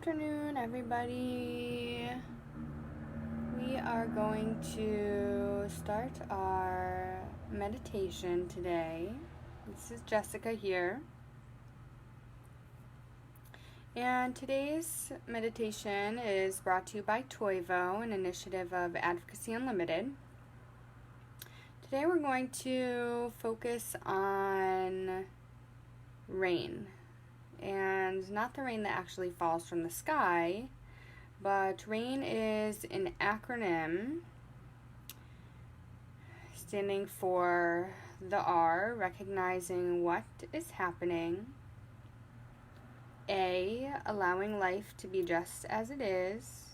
afternoon, everybody. We are going to start our meditation today. This is Jessica here. And today's meditation is brought to you by Toivo, an initiative of Advocacy Unlimited. Today we're going to focus on rain. And not the rain that actually falls from the sky, but RAIN is an acronym standing for the R, recognizing what is happening. A, allowing life to be just as it is.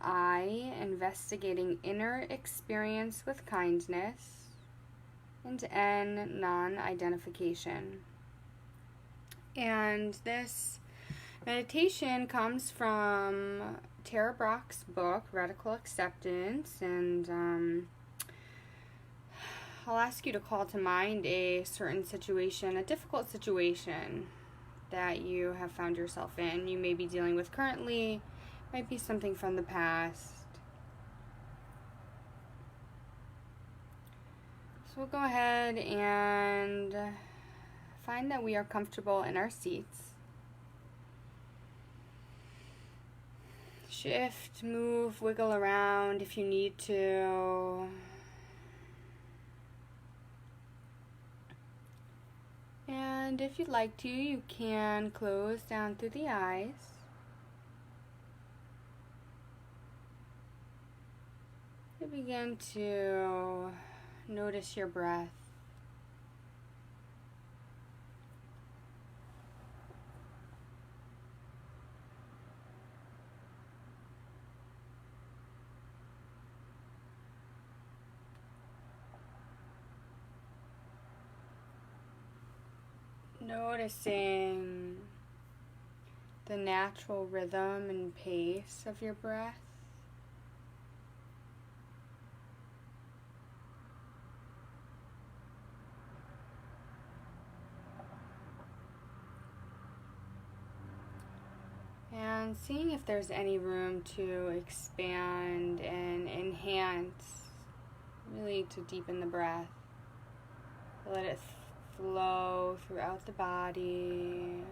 I, investigating inner experience with kindness. And N, non-identification. And this meditation comes from Tara Brach's book, Radical Acceptance, and I'll ask you to call to mind a certain situation, a difficult situation that you have found yourself in. You may be dealing with currently, might be something from the past. So we'll go ahead and find that we are comfortable in our seats. Shift, move, wiggle around if you need to. And if you'd like to, you can close down through the eyes. And begin to notice your breath. Noticing the natural rhythm and pace of your breath. And seeing if there's any room to expand and enhance, really to deepen the breath. Let it flow throughout the body,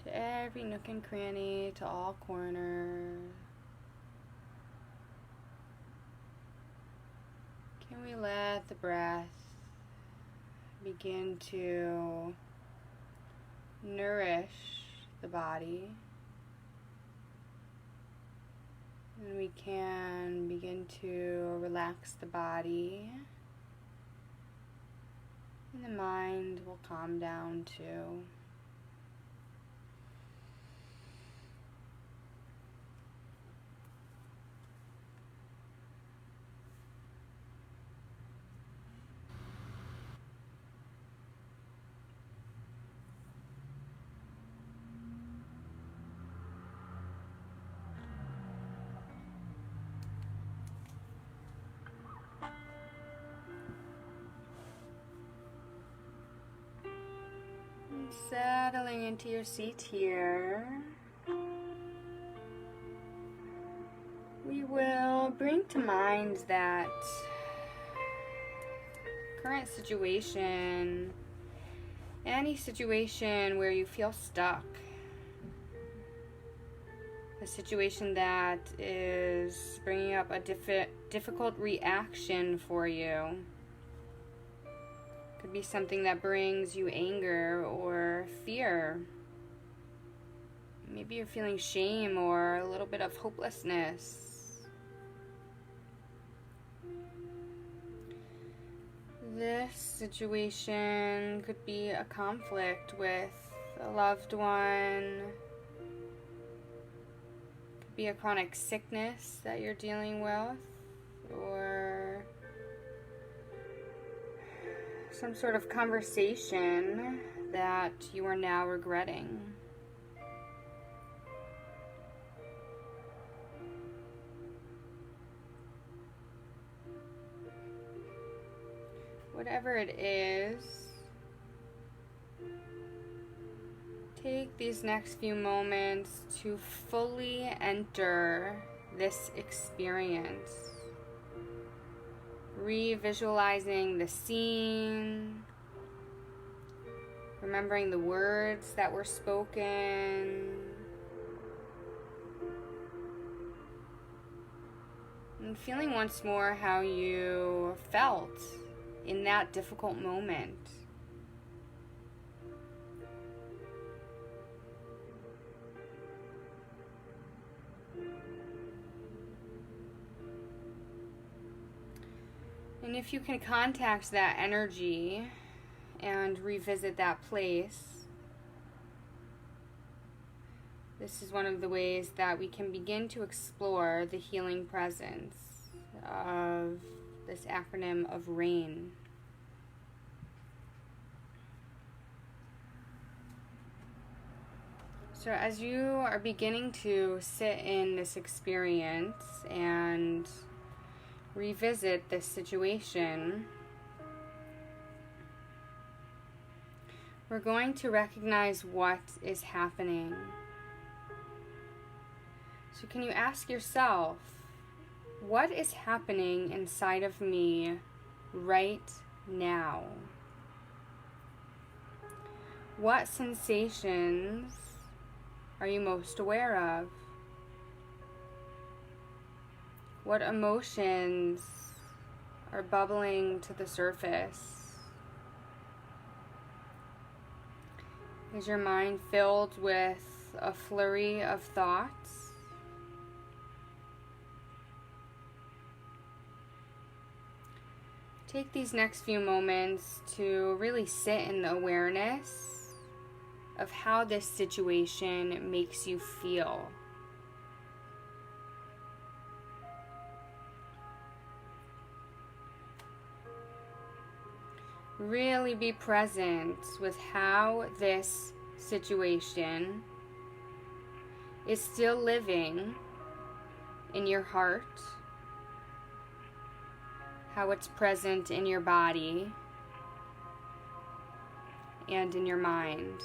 to every nook and cranny, to all corners. Can we let the breath begin to nourish the body? And we can begin to relax the body. And the mind will calm down too. Settling into your seat here, we will bring to mind that current situation, any situation where you feel stuck, a situation that is bringing up a difficult reaction for you. Could be something that brings you anger or fear. Maybe you're feeling shame or a little bit of hopelessness. This situation could be a conflict with a loved one. Could be a chronic sickness that you're dealing with, or some sort of conversation that you are now regretting. Whatever it is, Take these next few moments to fully enter this experience, revisualizing the scene, remembering the words that were spoken, and feeling once more how you felt in that difficult moment. And if you can contact that energy and revisit that place, this is one of the ways that we can begin to explore the healing presence of this acronym of RAIN. So as you are beginning to sit in this experience and revisit this situation, we're going to recognize what is happening. So can you ask yourself, what is happening inside of me right now? What sensations are you most aware of? What emotions are bubbling to the surface? Is your mind filled with a flurry of thoughts? Take these next few moments to really sit in the awareness of how this situation makes you feel. Really be present with how this situation is still living in your heart, how it's present in your body and in your mind.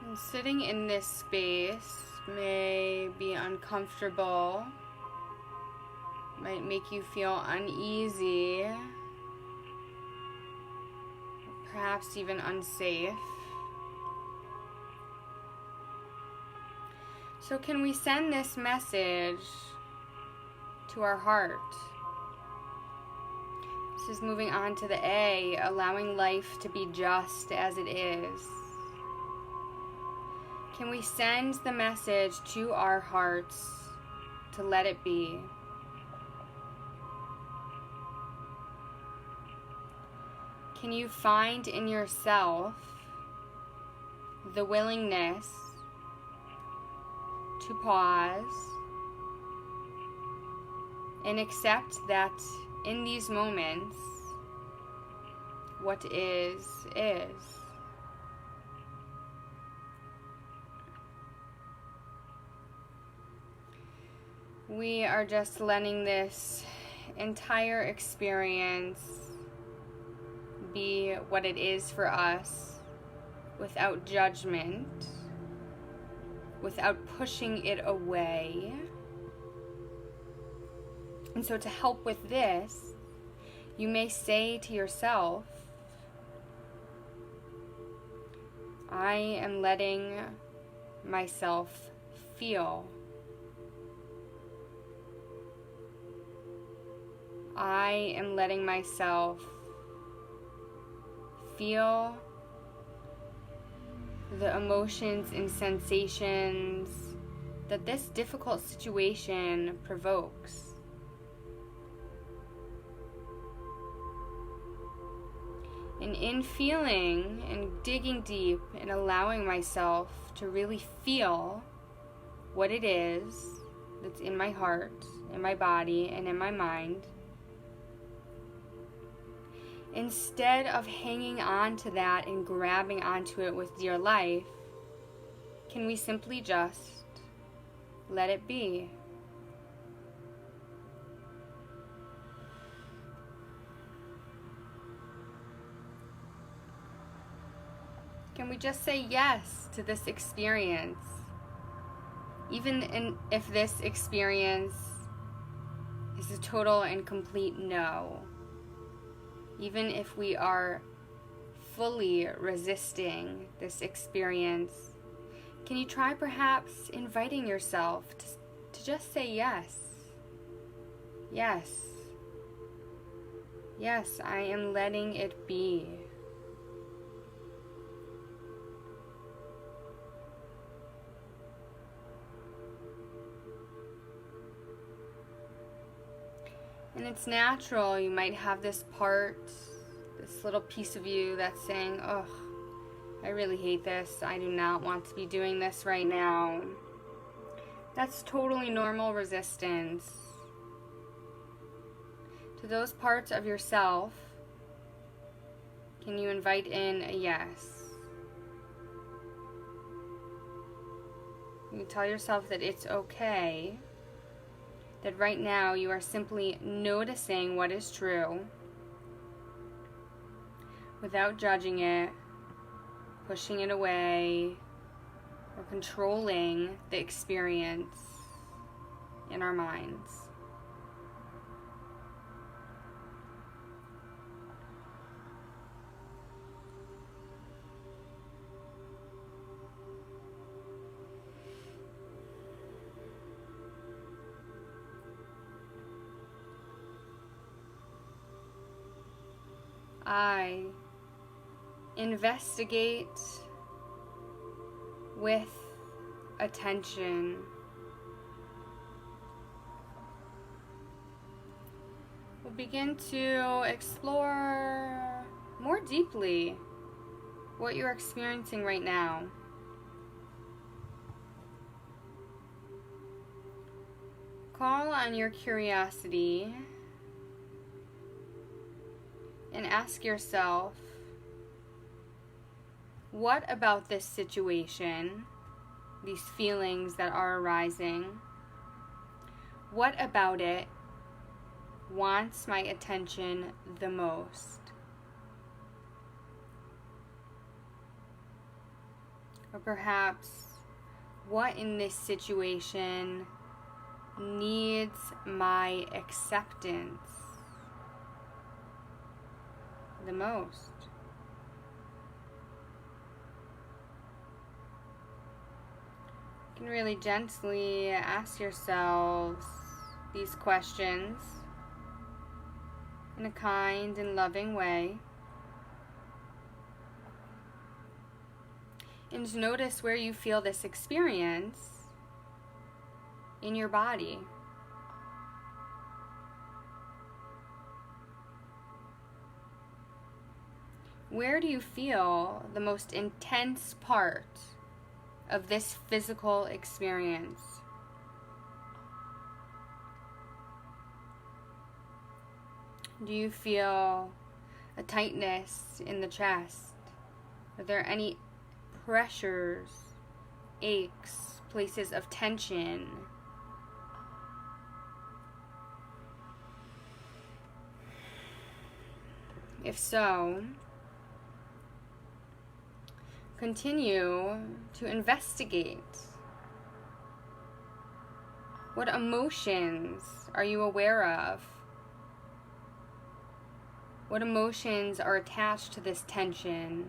And sitting in this space may be uncomfortable, might make you feel uneasy, perhaps even unsafe. So can we send this message to our heart? This is moving on to the A, allowing life to be just as it is. Can we send the message to our hearts to let it be? Can you find in yourself the willingness to pause and accept that in these moments, what is, is? We are just letting this entire experience be what it is for us, without judgment, without pushing it away. And so to help with this, you may say to yourself, I am letting myself feel. I am letting myself feel the emotions and sensations that this difficult situation provokes. And in feeling and digging deep and allowing myself to really feel what it is that's in my heart, in my body, and in my mind, instead of hanging on to that and grabbing onto it with dear life, can we simply just let it be? Can we just say yes to this experience? Even if this experience is a total and complete no. Even if we are fully resisting this experience, can you try perhaps inviting yourself to just say yes? Yes. Yes, I am letting it be. And it's natural, you might have this part, this little piece of you that's saying, oh, I really hate this. I do not want to be doing this right now. That's totally normal resistance. To those parts of yourself, can you invite in a yes? You tell yourself that it's okay. That right now you are simply noticing what is true without judging it, pushing it away, or controlling the experience in our minds. I investigate with attention. We'll begin to explore more deeply what you're experiencing right now. Call on your curiosity and ask yourself, what about this situation, these feelings that are arising, what about it wants my attention the most? Or perhaps, what in this situation needs my acceptance the most? You can really gently ask yourselves these questions in a kind and loving way. And notice where you feel this experience in your body. Where do you feel the most intense part of this physical experience? Do you feel a tightness in the chest? Are there any pressures, aches, places of tension? If so, continue to investigate. What emotions are you aware of? What emotions are attached to this tension,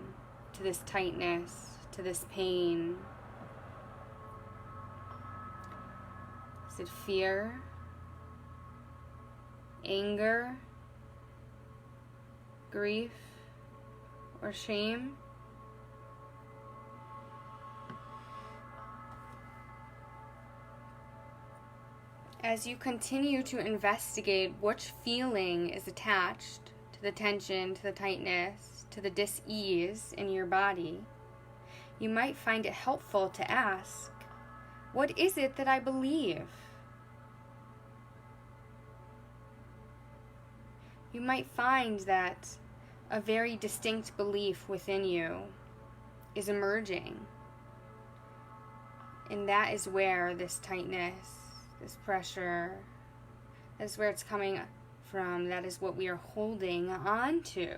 to this tightness, to this pain? Is it fear, anger, grief, or shame? As you continue to investigate which feeling is attached to the tension, to the tightness, to the dis-ease in your body, you might find it helpful to ask, what is it that I believe? You might find that a very distinct belief within you is emerging. And that is where this tightness, this pressure, that is where it's coming from. That is what we are holding on to.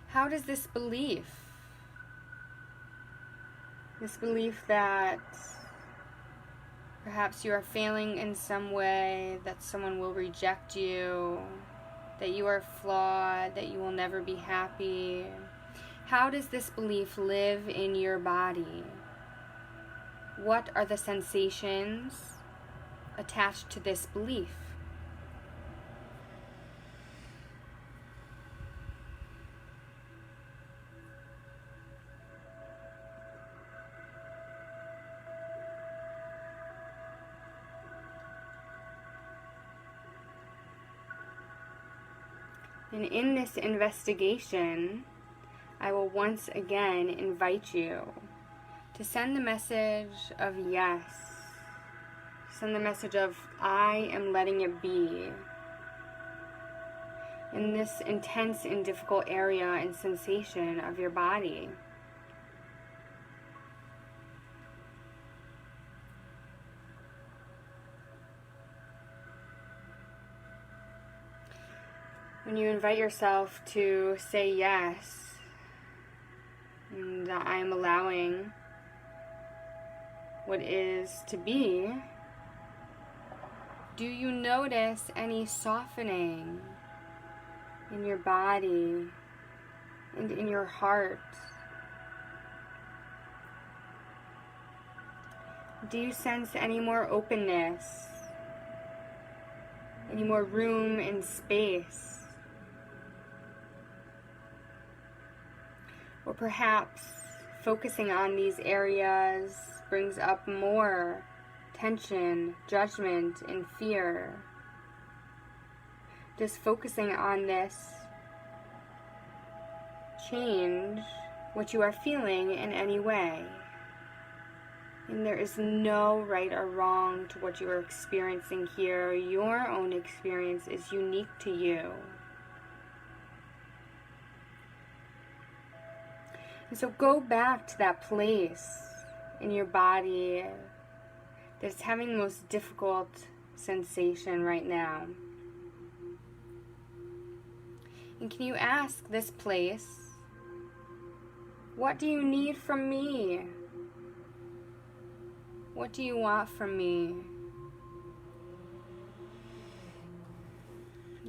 How does this belief that perhaps you are failing in some way, that someone will reject you, that you are flawed, that you will never be happy, how does this belief live in your body? What are the sensations attached to this belief? And in this investigation, I will once again invite you to send the message of yes. Send the message of I am letting it be. In this intense and difficult area and sensation of your body. When you invite yourself to say yes, and that I am allowing what is to be, do you notice any softening in your body and in your heart? Do you sense any more openness, any more room and space? Or perhaps focusing on these areas brings up more tension, judgment, and fear. Does focusing on this change what you are feeling in any way? And there is no right or wrong to what you are experiencing here. Your own experience is unique to you. And so go back to that place in your body that's having the most difficult sensation right now. And can you ask this place, what do you need from me? What do you want from me?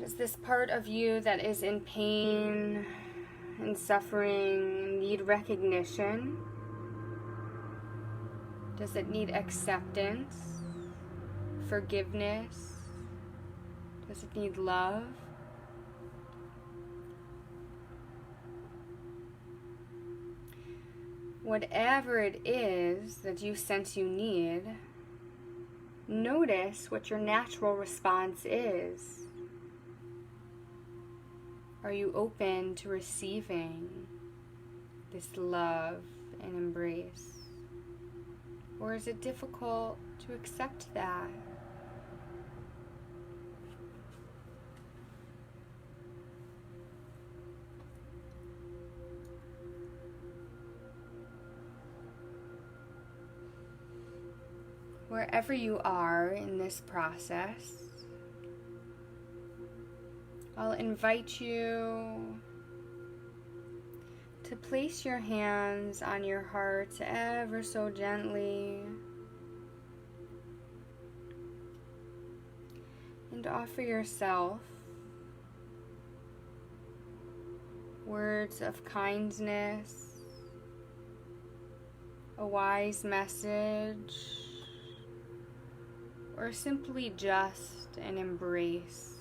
Does this part of you that is in pain and suffering need recognition? Does it need acceptance, forgiveness? Does it need love? Whatever it is that you sense you need, notice what your natural response is. Are you open to receiving this love and embrace? Or is it difficult to accept that? Wherever you are in this process, I'll invite you to place your hands on your heart ever so gently and offer yourself words of kindness, a wise message, or simply just an embrace.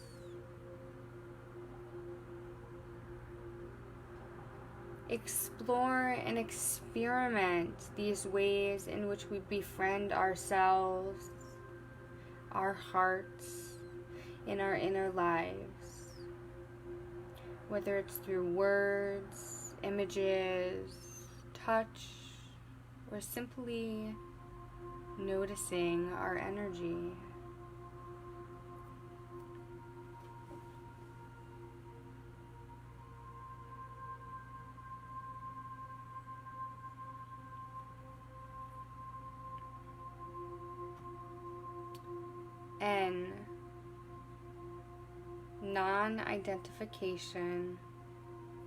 Explore and experiment these ways in which we befriend ourselves, our hearts, in our inner lives, whether it's through words, images, touch, or simply noticing our energy. N, non-identification,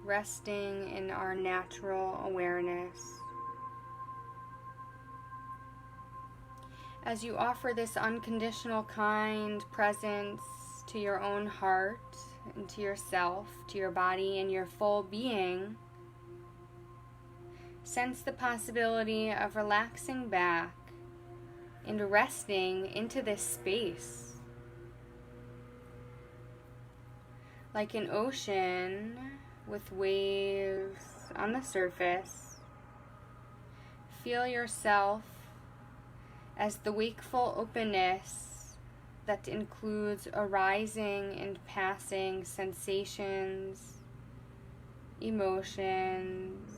resting in our natural awareness. As you offer this unconditional, kind presence to your own heart and to yourself, to your body and your full being, sense the possibility of relaxing back and resting into this space. Like an ocean with waves on the surface, feel yourself as the wakeful openness that includes arising and passing sensations, emotions,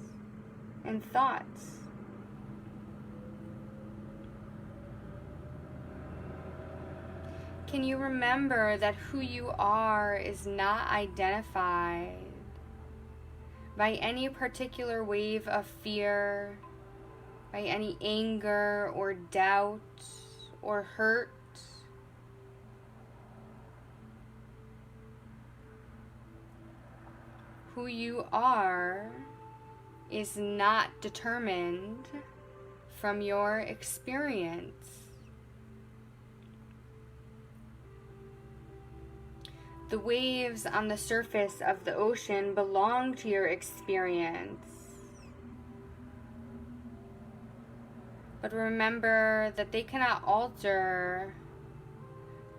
and thoughts. Can you remember that who you are is not identified by any particular wave of fear, by any anger or doubt or hurt? Who you are is not determined from your experience. The waves on the surface of the ocean belong to your experience. But remember that they cannot alter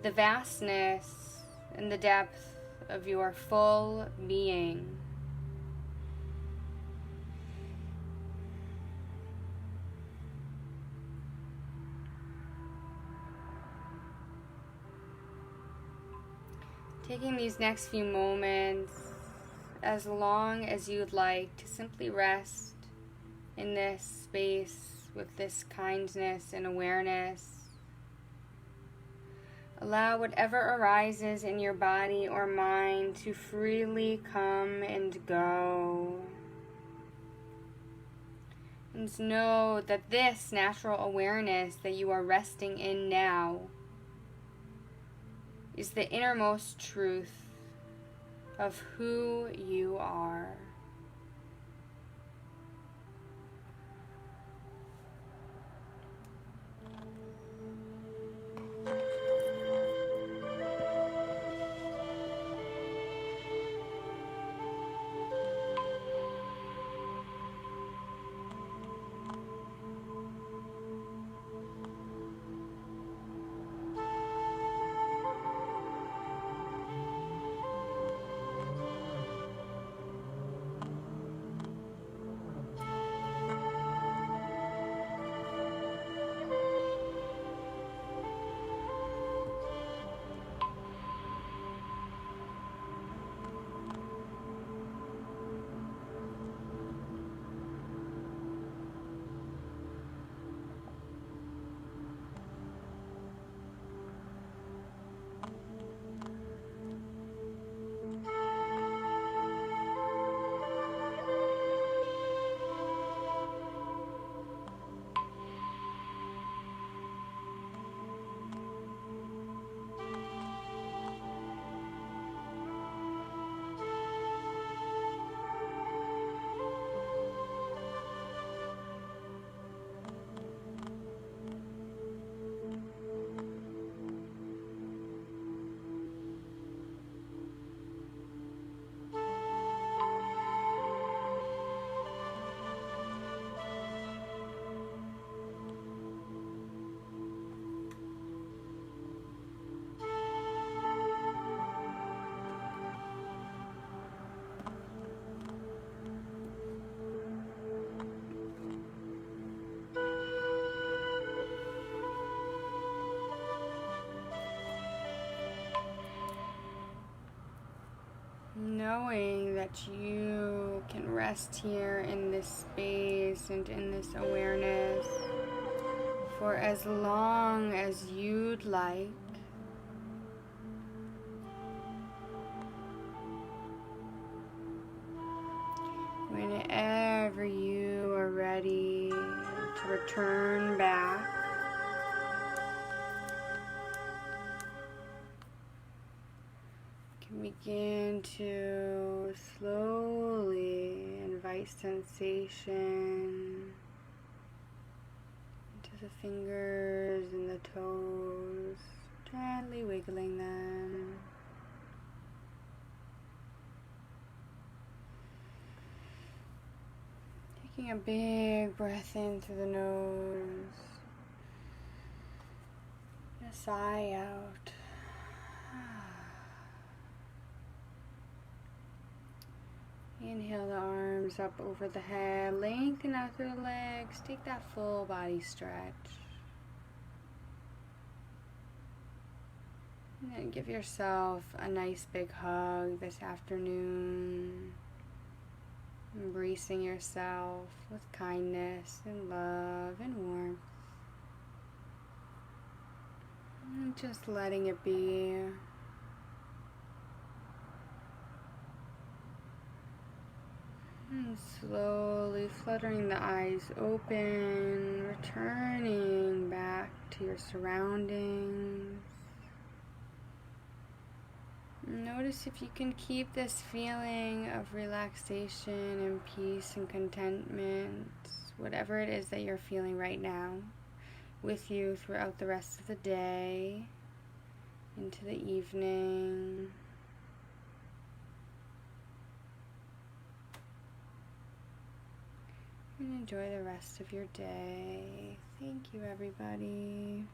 the vastness and the depth of your full being. Taking these next few moments, as long as you'd like, to simply rest in this space with this kindness and awareness. Allow whatever arises in your body or mind to freely come and go. And know that this natural awareness that you are resting in now is the innermost truth of who you are. that you can rest here in this space and in this awareness for as long as you'd like. Whenever you are ready to return back, you can begin to slowly invite sensation into the fingers and the toes, gently wiggling them. Taking a big breath in through the nose, and a sigh out. Inhale the arms up over the head, lengthen out through the legs, take that full body stretch. And then give yourself a nice big hug this afternoon. Embracing yourself with kindness and love and warmth. And just letting it be. And slowly fluttering the eyes open, returning back to your surroundings. Notice if you can keep this feeling of relaxation and peace and contentment, whatever it is that you're feeling right now, with you throughout the rest of the day, into the evening. And enjoy the rest of your day. Thank you, everybody.